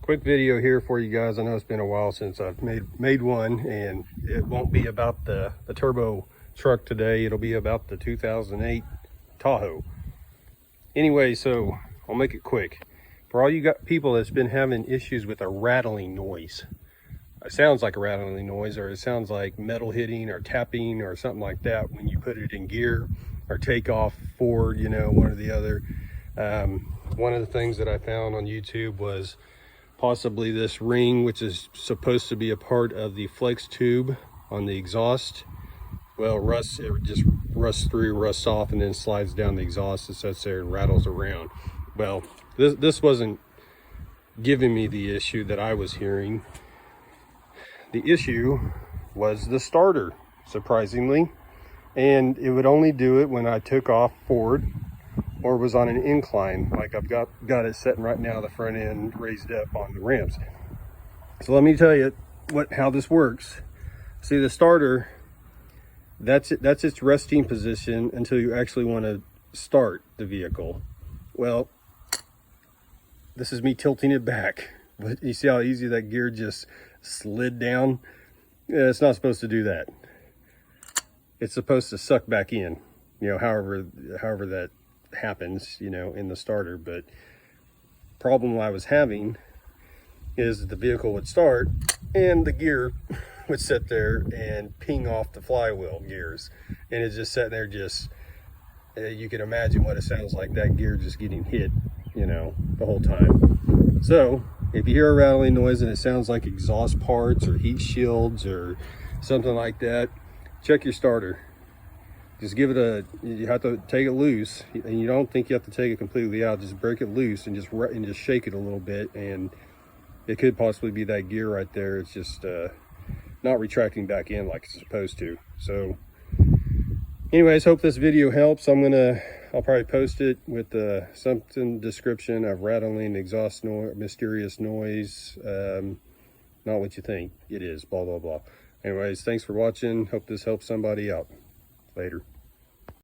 Quick video here for you guys. I know it's been a while since I've made one, and it won't be about the turbo truck today. It'll be about the 2008 Tahoe. Anyway, so I'll make it quick. For all you people that's been having issues with a rattling noise, it sounds like a rattling noise, or it sounds like metal hitting or tapping or something like that when you put it in gear or take off forward, you know, one or the other. One of the things that I found on YouTube was possibly this ring, which is supposed to be a part of the flex tube on the exhaust. Well, it just rusts off and then slides down the exhaust and sits there and rattles around. Well, this wasn't giving me the issue that I was hearing. The issue was the starter, surprisingly, and it would only do it when I took off forward or was on an incline. Like I've got it sitting right now, the front end raised up on the ramps. So let me tell you how this works. See, the starter, that's its resting position until you actually want to start the vehicle. Well, this is me tilting it back, but you see how easy that gear just slid down? Yeah, it's not supposed to do that. It's supposed to suck back in, you know, however that happens, you know, in the starter. But problem I was having is the vehicle would start and the gear would sit there and ping off the flywheel gears, and it's just sitting there, just you can imagine what it sounds like, that gear just getting hit, you know, the whole time. So if you hear a rattling noise and it sounds like exhaust parts or heat shields or something like that, check your starter. Just give it you have to take it loose, and you don't think you have to take it completely out. Just break it loose and just shake it a little bit, and it could possibly be that gear right there. It's just not retracting back in like it's supposed to. So anyways, hope this video helps. I'll probably post it with something description of rattling exhaust noise, mysterious noise, not what you think it is, blah blah blah. Anyways, thanks for watching. Hope this helps somebody out. Later.